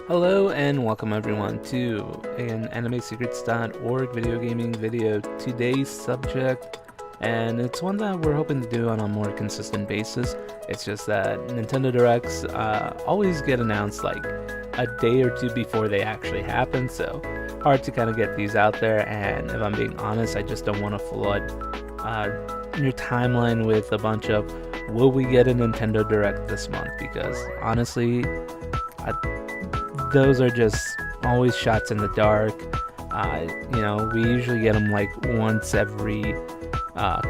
Hello and welcome everyone to an animesecrets.org video gaming video. Today's subject, and it's one that we're hoping to do on a more consistent basis. It's just that Nintendo Directs always get announced like a day or two before they actually happen, so hard to kind of get these out there. And if I'm being honest, I just don't want to flood your timeline with a bunch of will we get a Nintendo Direct this month, because honestly, those are just always shots in the dark. We usually get them like once every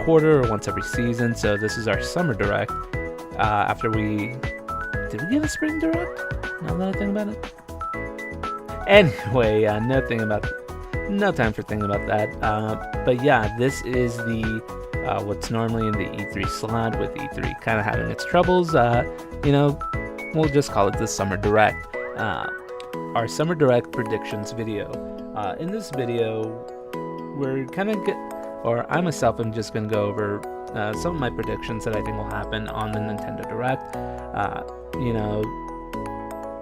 quarter or once every season. So this is our summer direct. After did we get a spring direct? Now that I think about it. Anyway, no time for thinking about that. But yeah, this is the what's normally in the E3 slot, with E3 kind of having its troubles. We'll just call it the summer direct. Our Summer Direct predictions video. In this video, we're I myself am just going to go over some of my predictions that I think will happen on the Nintendo Direct.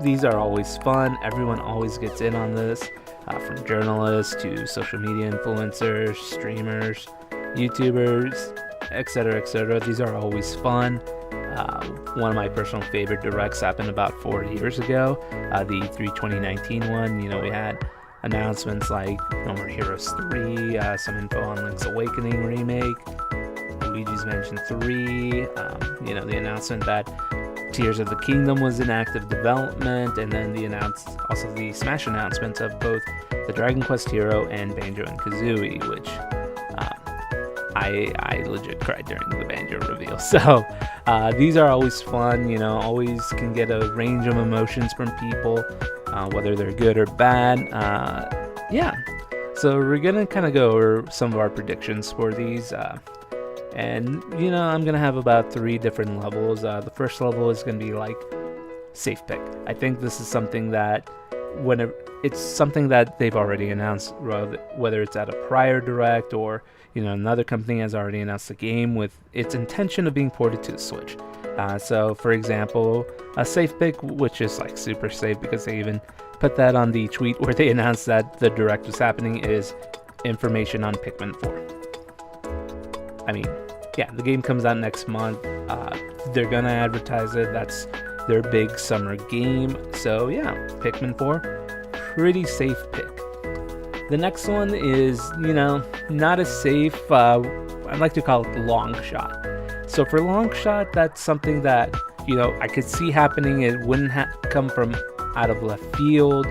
These are always fun. Everyone always gets in on this, from journalists to social media influencers, streamers, YouTubers, etc., etc. These are always fun. One of my personal favorite directs happened about 4 years ago, the E3 2019 one. We had announcements like No More Heroes 3, some info on Link's Awakening remake, Luigi's Mansion 3, the announcement that Tears of the Kingdom was in active development, and then also the Smash announcements of both the Dragon Quest Hero and Banjo and Kazooie, which I legit cried during the Banjo reveal. So these are always fun, always can get a range of emotions from people, whether they're good or bad. So we're gonna kind of go over some of our predictions for these, and I'm gonna have about 3 different levels. The first level is gonna be like safe pick. I think this is something that it's something that they've already announced, whether it's at a prior direct or another company has already announced the game with its intention of being ported to the Switch. So for example, a safe pick, which is like super safe because they even put that on the tweet where they announced that the direct was happening, is information on Pikmin 4. I mean, yeah, the game comes out next month. They're gonna advertise it. That's their big summer game. So yeah, Pikmin 4, pretty safe pick. The next one is, not as safe. I'd like to call it the long shot. So for long shot, that's something that, I could see happening. It wouldn't come from out of left field.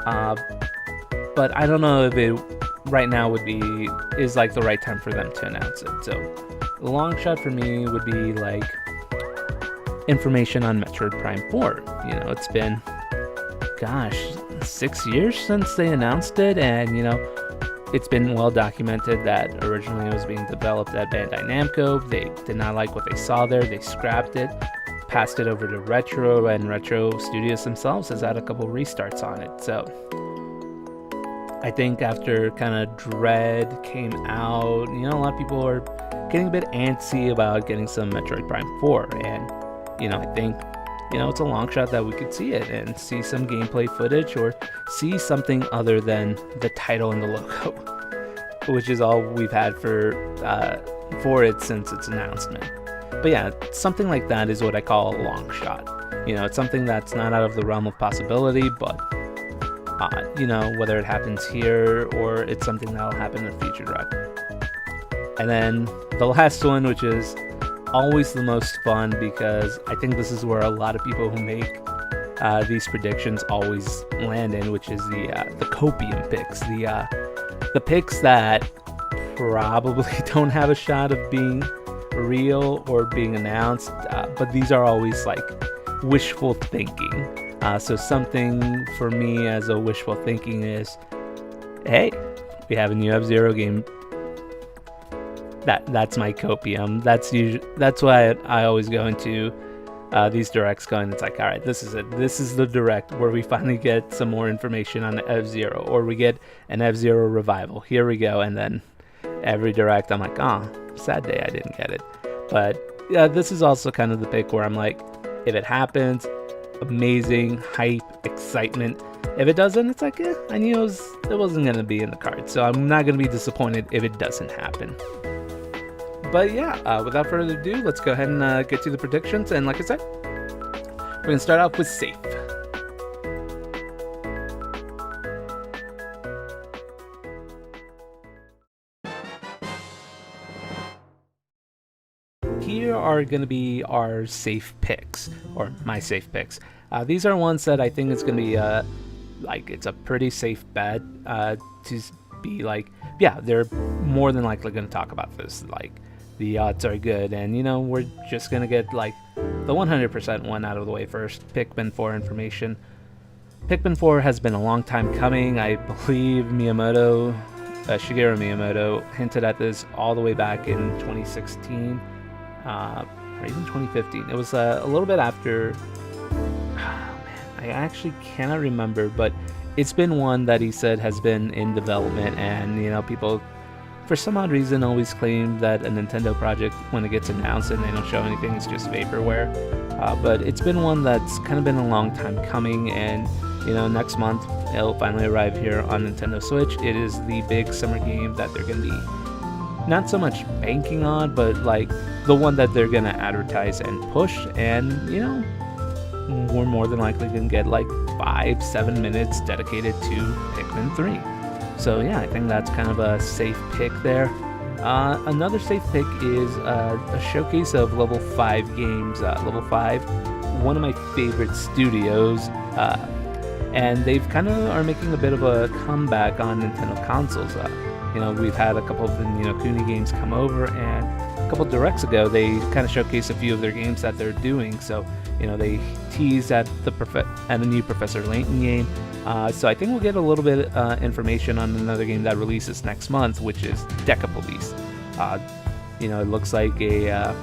But I don't know if it right now is like the right time for them to announce it. So the long shot for me would be like information on Metroid Prime 4. It's been, 6 years since they announced it, and it's been well documented that originally it was being developed at Bandai Namco. They did not like what they saw there. They scrapped it, passed it over to Retro, and Retro Studios themselves has had a couple restarts on it. So I think after kind of Dread came out, a lot of people are getting a bit antsy about getting some Metroid Prime 4, and I think it's a long shot that we could see it and see some gameplay footage or see something other than the title and the logo, which is all we've had for it since its announcement. But yeah, something like that is what I call a long shot. It's something that's not out of the realm of possibility, but whether it happens here or it's something that'll happen in the future direct. And then the last one, which is always the most fun, because I think this is where a lot of people who make these predictions always land in, which is the copium picks, the picks that probably don't have a shot of being real or being announced, but these are always like wishful thinking. So something for me as a wishful thinking is, hey, we have a new F-Zero game. That's my copium. That's why I always go into these directs going, it's like, all right, this is it. This is the direct where we finally get some more information on F-Zero, or we get an F-Zero revival. Here we go. And then every direct, I'm like, oh, sad day I didn't get it. But yeah, this is also kind of the pick where I'm like, if it happens, amazing, hype, excitement. If it doesn't, it's like, I knew it wasn't going to be in the cards, so I'm not going to be disappointed if it doesn't happen. But yeah, without further ado, let's go ahead and get to the predictions. And like I said, we're going to start off with safe. Here are going to be our safe picks, or my safe picks. These are ones that I think it's going to be it's a pretty safe bet to be like, yeah, they're more than likely going to talk about this. Like, the odds are good, and you know, we're just going to get like the 100% one out of the way first. Pikmin 4 information. Pikmin 4 has been a long time coming. I believe Shigeru Miyamoto hinted at this all the way back in 2016. Or even 2015. It was a little bit after. Oh man, I actually cannot remember, but it's been one that he said has been in development, and you know, people for some odd reason always claim that a Nintendo project, when it gets announced and they don't show anything, is just vaporware. But it's been one that's kind of been a long time coming, and you know, next month it'll finally arrive here on Nintendo Switch. It is the big summer game that they're going to be not so much banking on, but like the one that they're gonna advertise and push. And you know, we're more than likely gonna get like 5-7 minutes dedicated to Pikmin 3. So yeah, I think that's kind of a safe pick there. Another safe pick is a showcase of level 5 games. Level 5, one of my favorite studios, and they've kind of are making a bit of a comeback on Nintendo consoles. You know, we've had a couple of the Kuni games come over, and a couple of directs ago they kind of showcased a few of their games that they're doing. So you know, they teased at a new Professor Layton game. So I think we'll get a little bit information on another game that releases next month, which is Deca Police. You know, it looks like a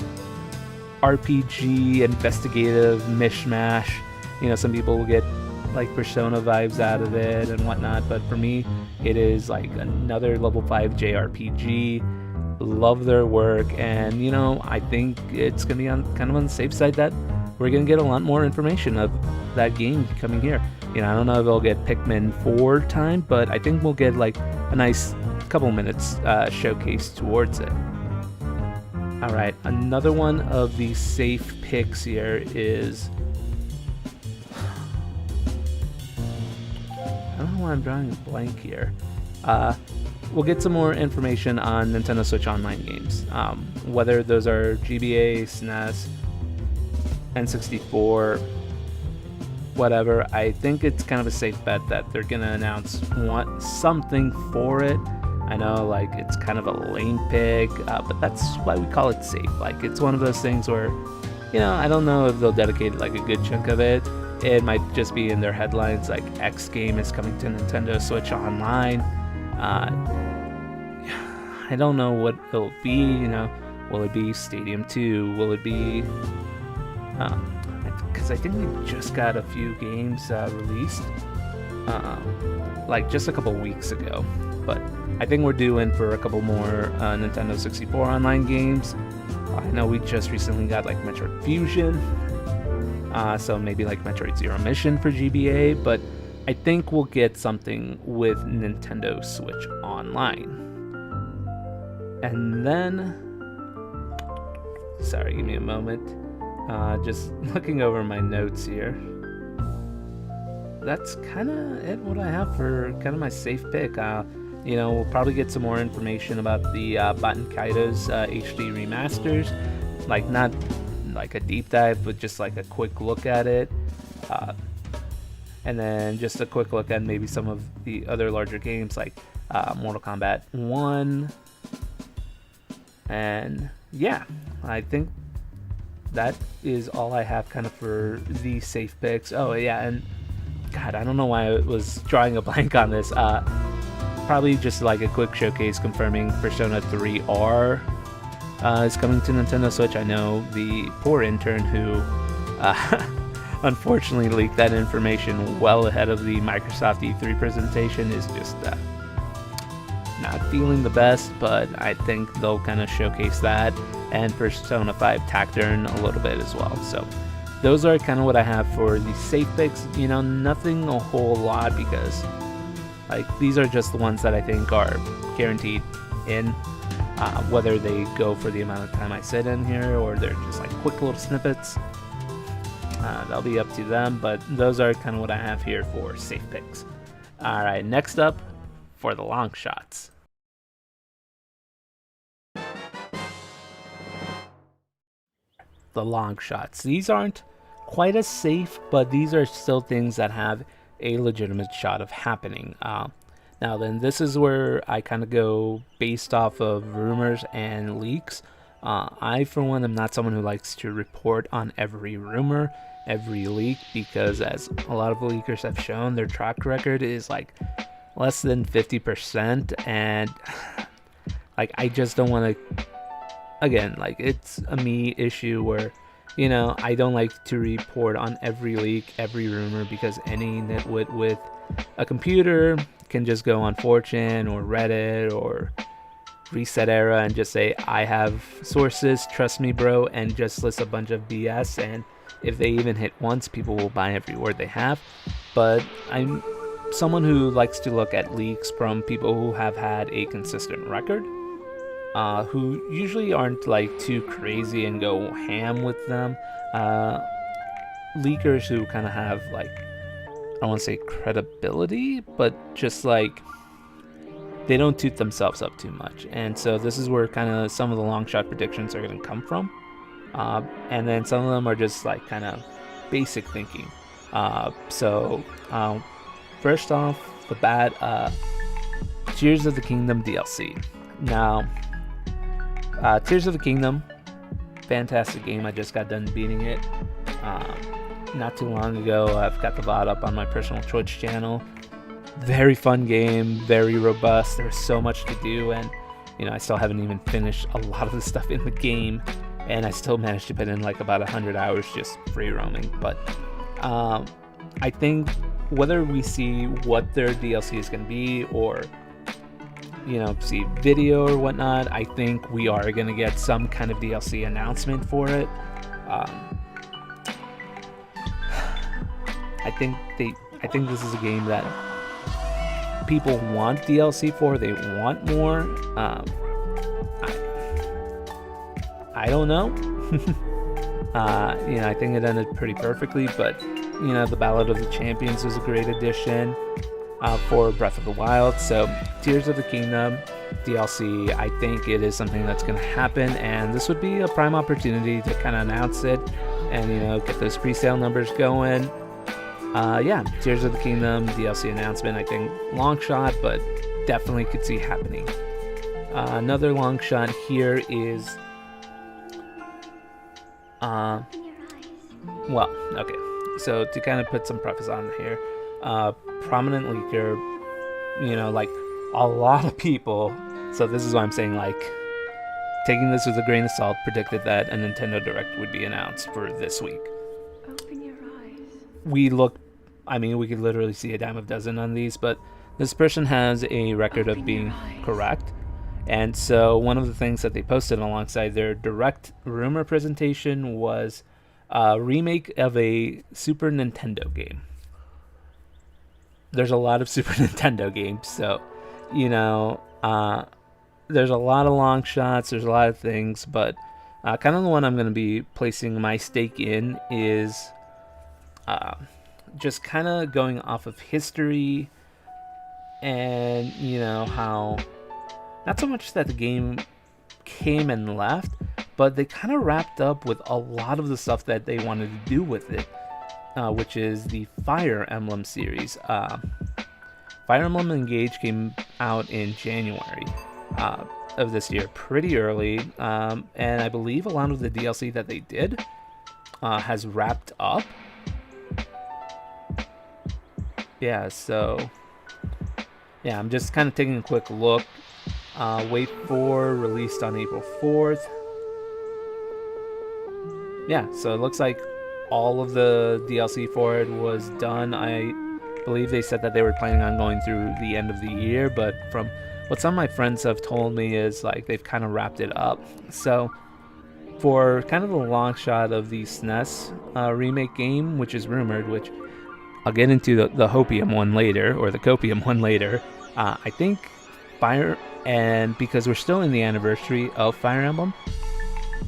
RPG investigative mishmash. You know, some people will get like Persona vibes out of it and whatnot, but for me, it is like another level 5 JRPG. Love their work, and you know, I think it's gonna be kind of on the safe side that we're gonna get a lot more information of that game coming here. You know, I don't know if they'll get Pikmin 4 time, but I think we'll get like a nice couple minutes showcase towards it. All right, another one of the safe picks here is, I don't know why I'm drawing a blank here. We'll get some more information on Nintendo Switch Online games, whether those are GBA, SNES, N64, whatever. I think it's kind of a safe bet that they're gonna announce something for it. I know, like, it's kind of a lame pick, but that's why we call it safe. Like, it's one of those things where, you know, I don't know if they'll dedicate like a good chunk of it. It might just be in their headlines, like X game is coming to Nintendo Switch Online. I don't know what it'll be. You know, will it be Stadium 2? Will it be? Because I think we just got a few games released, like just a couple weeks ago. But I think we're due in for a couple more Nintendo 64 online games. I know we just recently got like Metroid Fusion. So maybe like Metroid Zero Mission for GBA, but I think we'll get something with Nintendo Switch Online. And then, sorry, give me a moment. Just looking over my notes here. That's kind of it, what I have for kind of my safe pick. You know, we'll probably get some more information about the Baten Kaido's HD remasters. Like, not like a deep dive, but just like a quick look at it. And then just a quick look at maybe some of the other larger games like Mortal Kombat 1. And yeah, I think that is all I have kind of for the safe picks. Oh yeah, and God, I don't know why I was drawing a blank on this. Probably just like a quick showcase confirming Persona 3R is coming to Nintendo Switch. I know the poor intern who unfortunately leaked that information well ahead of the Microsoft E3 presentation is just not feeling the best, but I think they'll kind of showcase that, and Persona 5 Tacturn a little bit as well. So those are kind of what I have for the safe picks. You know, nothing a whole lot, because like these are just the ones that I think are guaranteed in. Whether they go for the amount of time I sit in here or they're just like quick little snippets, that'll be up to them, but those are kind of what I have here for safe picks. Alright, next up for the long shots. The long shots. These aren't quite as safe, but these are still things that have a legitimate shot of happening. Now then, this is where I kind of go based off of rumors and leaks. I, for one, am not someone who likes to report on every rumor, every leak, because as a lot of leakers have shown, their track record is like less than 50%, and like I just don't want to, again, like it's a me issue where, you know, I don't like to report on every leak, every rumor, because any nitwit with a computer can just go on 4chan or Reddit or Reset Era and just say, I have sources, trust me bro, and just list a bunch of BS, and if they even hit once, people will buy every word they have. But I'm someone who likes to look at leaks from people who have had a consistent record, who usually aren't like too crazy and go ham with them. Leakers who kind of have like, I don't want to say credibility, but just like they don't toot themselves up too much. And so this is where kind of some of the long shot predictions are going to come from. And then some of them are just like kind of basic thinking. First off the bat, Tears of the Kingdom DLC. Now, Tears of the Kingdom, fantastic game. I just got done beating it not too long ago. I've got the VOD up on my personal Twitch channel. Very fun game, very robust. There's so much to do, and you know, I still haven't even finished a lot of the stuff in the game, and I still managed to put in like about 100 hours just free roaming. But I think whether we see what their DLC is going to be, or you know, see video or whatnot, I think we are going to get some kind of DLC announcement for it. I think this is a game that people want DLC for. They want more. I don't know. You know, I think it ended pretty perfectly, but you know, the Ballad of the Champions was a great addition for Breath of the Wild. So Tears of the Kingdom DLC, I think it is something that's going to happen, and this would be a prime opportunity to kind of announce it and, you know, get those pre-sale numbers going. Yeah, Tears of the Kingdom DLC announcement, I think long shot, but definitely could see happening. Another long shot here is well, okay, so to kind of put some preface on here, prominent leaker, you know, like a lot of people, so this is why I'm saying, like, taking this with a grain of salt, predicted that a Nintendo Direct would be announced for this week. Open your eyes. We could literally see a dime a dozen on these, but this person has a record of being correct. And so one of the things that they posted alongside their Direct rumor presentation was a remake of a Super Nintendo game. There's a lot of Super Nintendo games, so, you know, there's a lot of long shots, there's a lot of things, but kind of the one I'm going to be placing my stake in is just kind of going off of history, and, you know, how not so much that the game came and left, but they kind of wrapped up with a lot of the stuff that they wanted to do with it, which is the Fire Emblem series. Fire Emblem Engage came out in January of this year, pretty early, and I believe a lot of the DLC that they did has wrapped up. Yeah, so yeah, I'm just kind of taking a quick look. Wait for released on April 4th. Yeah, so it looks like all of the DLC for it was done. I believe they said that they were planning on going through the end of the year, but from what some of my friends have told me is like they've kind of wrapped it up. So for kind of the long shot of the SNES remake game, which is rumored, which I'll get into the Hopium one later, or the Copium one later. I think and because we're still in the anniversary of Fire Emblem,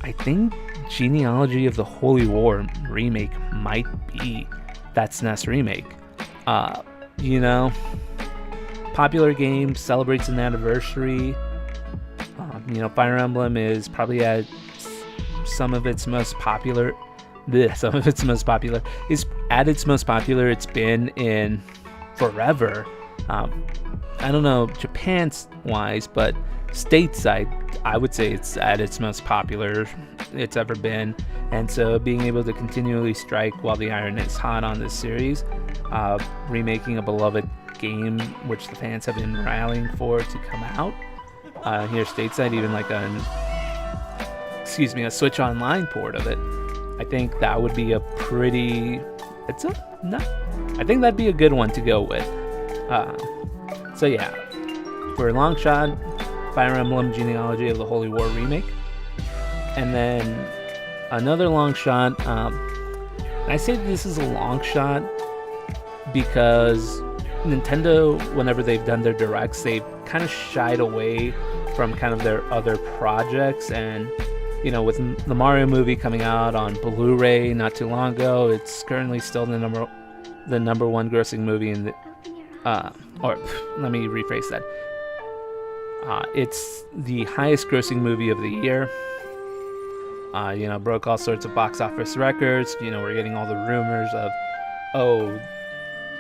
I think Genealogy of the Holy War remake might be that SNES remake. You know, popular game, celebrates an anniversary. You know, Fire Emblem is probably at some of its most popular. Is at its most popular it's been in forever. I don't know Japan's wise, but stateside, I would say it's at its most popular it's ever been. And so being able to continually strike while the iron is hot on this series, remaking a beloved game which the fans have been rallying for to come out here stateside, even like a Switch Online port of it. I think that would be a pretty. I think that'd be a good one to go with. So yeah, for a long shot, Fire Emblem Genealogy of the Holy War remake, and then another long shot. I say this is a long shot because Nintendo, whenever they've done their directs, they've kind of shied away from kind of their other projects. And you know, with the Mario movie coming out on Blu-ray not too long ago, it's currently still the number one grossing movie in the or let me rephrase that. It's the highest grossing movie of the year. You know, broke all sorts of box office records. You know, we're getting all the rumors of,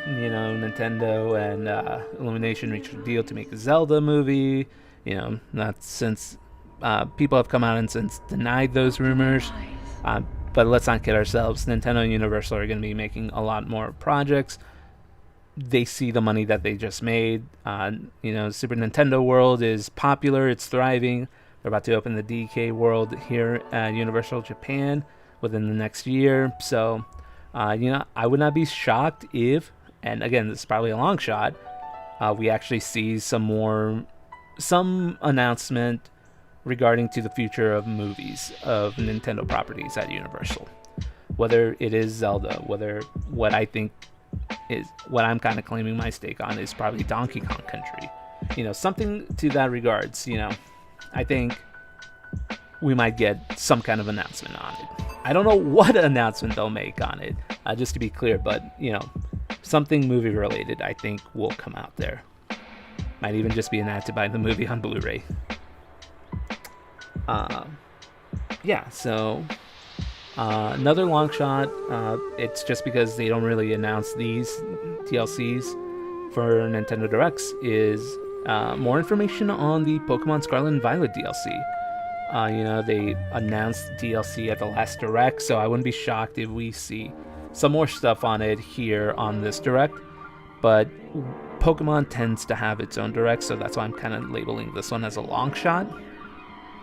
you know, Nintendo and Illumination reached a deal to make a Zelda movie. You know, not since people have come out and since denied those rumors. But let's not kid ourselves. Nintendo and Universal are going to be making a lot more projects. They see the money that they just made. You know, Super Nintendo World is popular. It's thriving. They're about to open the DK World here at Universal Japan within the next year. So, you know, I would not be shocked if, and again, this is probably a long shot, we actually see some announcement regarding to the future of movies of Nintendo properties at Universal. Whether it is Zelda, whether what I think is what I'm kind of claiming my stake on is probably Donkey Kong Country. You know, something to that regards, you know, I think we might get some kind of announcement on it. I don't know what announcement they'll make on it, just to be clear, but, you know, something movie related I think will come out there. Might even just be an ad to buy the movie on Blu-ray. Yeah, so another long shot, it's just because they don't really announce these DLCs for Nintendo Directs, is more information on the Pokemon Scarlet and Violet DLC. You know, they announced DLC at the last Direct, so I wouldn't be shocked if we see some more stuff on it here on this Direct. But Pokemon tends to have its own Direct, so that's why I'm kind of labeling this one as a long shot.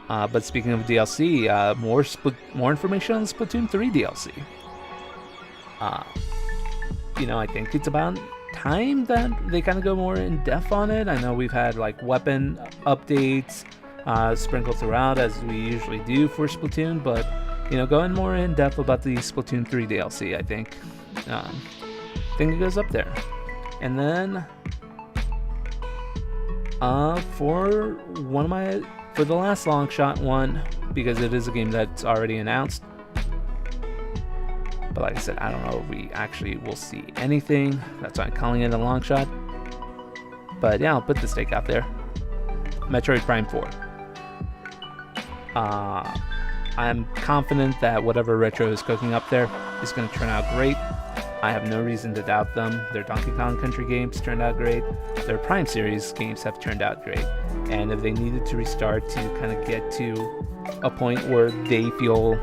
But speaking of DLC, more information on the Splatoon 3 DLC. You know, I think it's about time that they kind of go more in depth on it. I know we've had like weapon updates sprinkled throughout as we usually do for Splatoon, but you know, going more in depth about the Splatoon 3 DLC, I think it goes up there. And then for the last long shot one, because it is a game that's already announced, but like I said, I don't know if we actually will see anything. That's why I'm calling it a long shot. But yeah, I'll put the stake out there. Metroid Prime 4. I'm confident that whatever Retro is cooking up there is going to turn out great. I have no reason to doubt them. Their Donkey Kong Country games turned out great. Their Prime Series games have turned out great. And if they needed to restart to kind of get to a point where they feel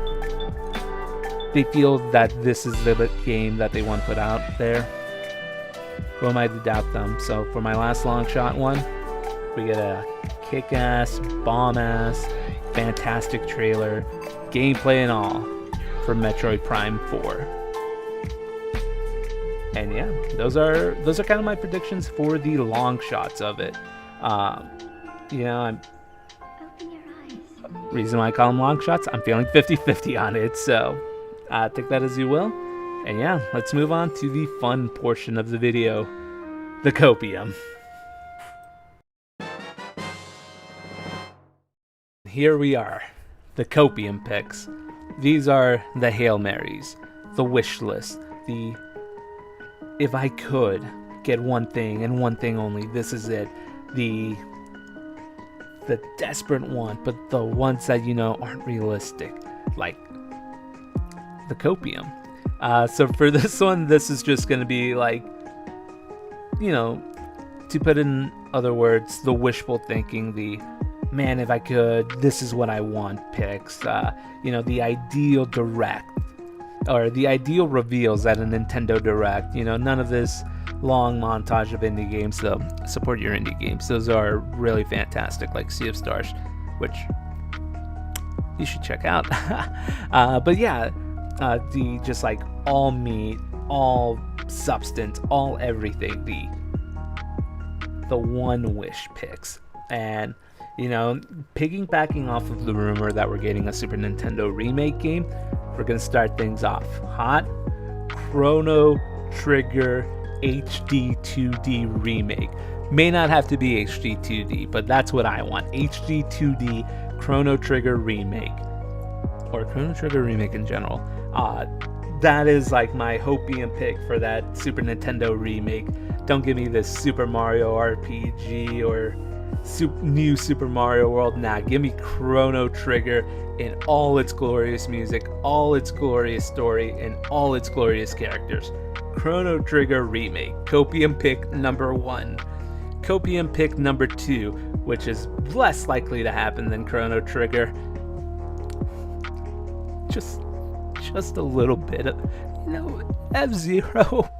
that this is the game that they want to put out there, who am I to doubt them? So for my last long shot one, we get a kick-ass, bomb-ass, fantastic trailer, gameplay and all, for Metroid Prime 4. And yeah, those are kind of my predictions for the long shots of it. You know, Open your eyes. Reason why I call them long shots, I'm feeling 50-50 on it, so take that as you will. And yeah, let's move on to the fun portion of the video, the copium. Here we are, the copium picks. These are the Hail Marys, the wish list, the if I could get one thing and one thing only, this is it. The desperate one, but the ones that, you know, aren't realistic, like the copium. So for this one, this is just going to be like, you know, to put in other words, the wishful thinking, the man, if I could, this is what I want picks. You know, the ideal direct, or the ideal reveals at a Nintendo Direct. You know, none of this long montage of indie games, though. Support your indie games. Those are really fantastic, like Sea of Stars, which you should check out. But yeah, the just like all meat, all substance, all everything, the one wish picks. And you know, piggybacking off of the rumor that we're getting a Super Nintendo remake game, we're gonna start things off hot. Chrono Trigger HD 2D remake. May not have to be HD 2D, but that's what I want. HD 2D Chrono Trigger remake, or Chrono Trigger remake in general. That is like my hopium pick for that Super Nintendo remake. Don't give me this Super Mario RPG or new Super Mario World. Nah, give me Chrono Trigger in all its glorious music, all its glorious story, and all its glorious characters. Chrono Trigger remake, copium pick number 1. Copium pick number 2, which is less likely to happen than Chrono Trigger. Just a little bit of, you know, F-Zero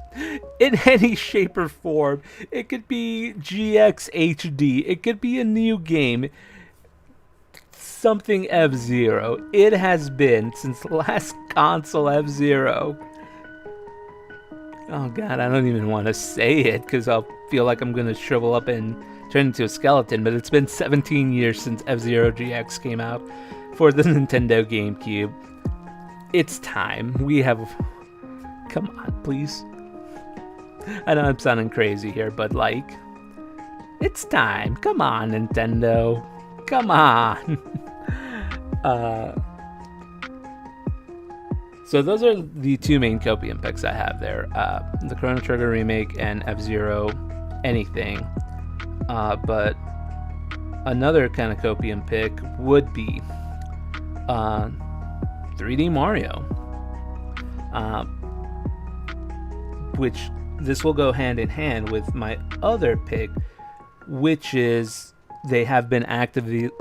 in any shape or form. It could be GX HD. It could be a new game. Something F-Zero. It has been since the last console F-Zero. Oh god, I don't even want to say it because I'll feel like I'm going to shrivel up and turn into a skeleton, but it's been 17 years since F-Zero GX came out for the Nintendo GameCube. It's time. Come on, please. I know I'm sounding crazy here, but like, it's time. Come on, Nintendo. Come on. So those are the two main copium picks I have there. The Chrono Trigger remake and F-Zero anything. But another kind of copium pick would be 3D Mario. Which this will go hand in hand with my other pick, which is they have been actively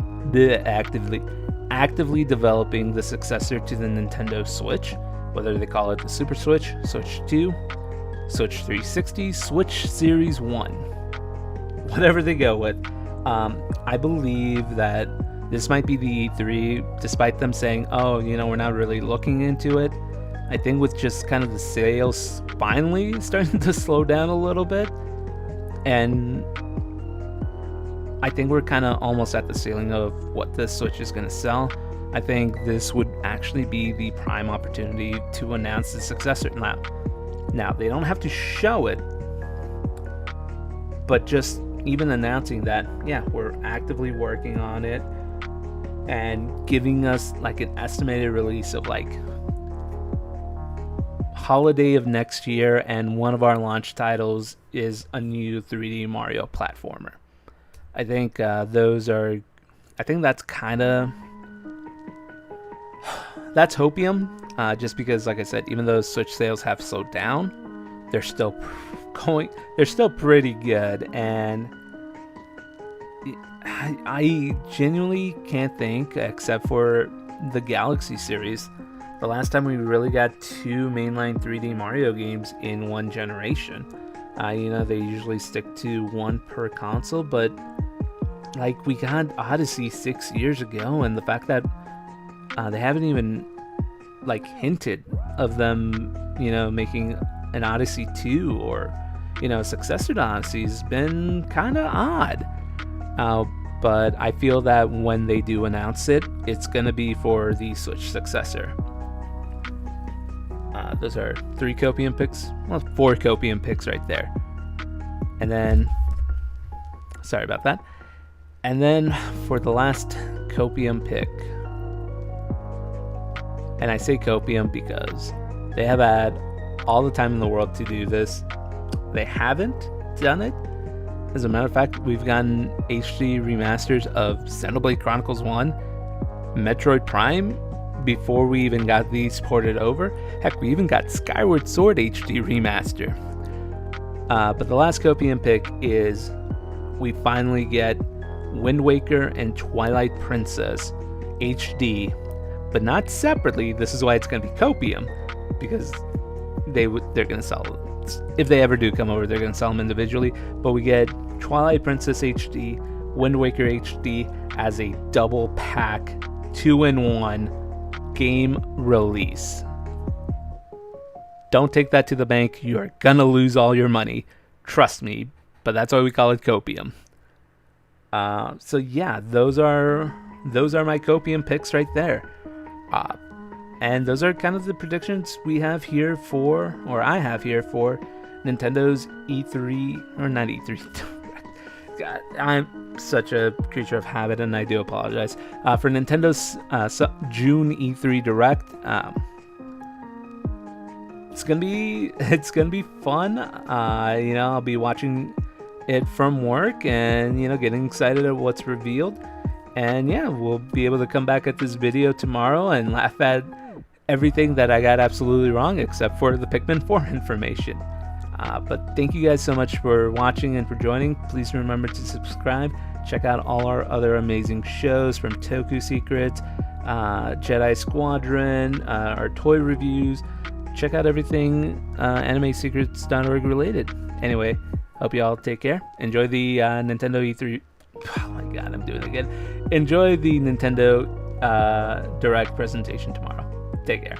developing the successor to the Nintendo Switch, whether they call it the Super Switch, Switch 2, Switch 360, Switch Series 1, whatever they go with. I believe that this might be the E3, despite them saying, oh, you know, we're not really looking into it. I think with just kind of the sales finally starting to slow down a little bit, and I think we're kind of almost at the ceiling of what the Switch is going to sell. I think this would actually be the prime opportunity to announce the successor. Now they don't have to show it, but just even announcing that, yeah, we're actively working on it and giving us like an estimated release of like holiday of next year, and one of our launch titles is a new 3D Mario platformer. I think that's kind of, that's hopium, just because, like I said, even though Switch sales have slowed down, they're still pretty good, and I genuinely can't think, except for the Galaxy series, the last time we really got two mainline 3D Mario games in one generation. You know, they usually stick to one per console, but like we got Odyssey 6 years ago, and the fact that they haven't even like hinted of them, you know, making an Odyssey 2 or, you know, a successor to Odyssey has been kind of odd. but I feel that when they do announce it, it's going to be for the Switch successor. Those are 3 copium picks. Well, 4 copium picks right there. And then, sorry about that. And then for the last copium pick, and I say copium because they have had all the time in the world to do this. They haven't done it. As a matter of fact, we've gotten HD remasters of Xenoblade Chronicles 1, Metroid Prime, before we even got these ported over. Heck, we even got Skyward Sword HD remaster. But the last copium pick is we finally get Wind Waker and Twilight Princess HD, but not separately. This is why it's going to be copium, because they're going to sell them. If they ever do come over, they're going to sell them individually. But we get Twilight Princess HD, Wind Waker HD as a double pack, 2-in-1 game release. Don't take that to the bank. You are gonna lose all your money. Trust me. But that's why we call it copium. So yeah, those are my copium picks right there. And those are kind of the predictions we have here for, or I have here for, Nintendo's E3, or not E3. God, I'm such a creature of habit, and I do apologize. For Nintendo's June E3 Direct, it's gonna be fun. I'll be watching it from work, and getting excited at what's revealed. And yeah, we'll be able to come back at this video tomorrow and laugh at everything that I got absolutely wrong, except for the Pikmin 4 information. But thank you guys so much for watching and for joining. Please remember to subscribe. Check out all our other amazing shows, from Toku Secrets, Jedi Squadron, our toy reviews. Check out everything animesecrets.org related. Anyway, hope you all take care. Enjoy the Nintendo E3. Oh my god, I'm doing it again. Enjoy the Nintendo Direct presentation tomorrow. Take care.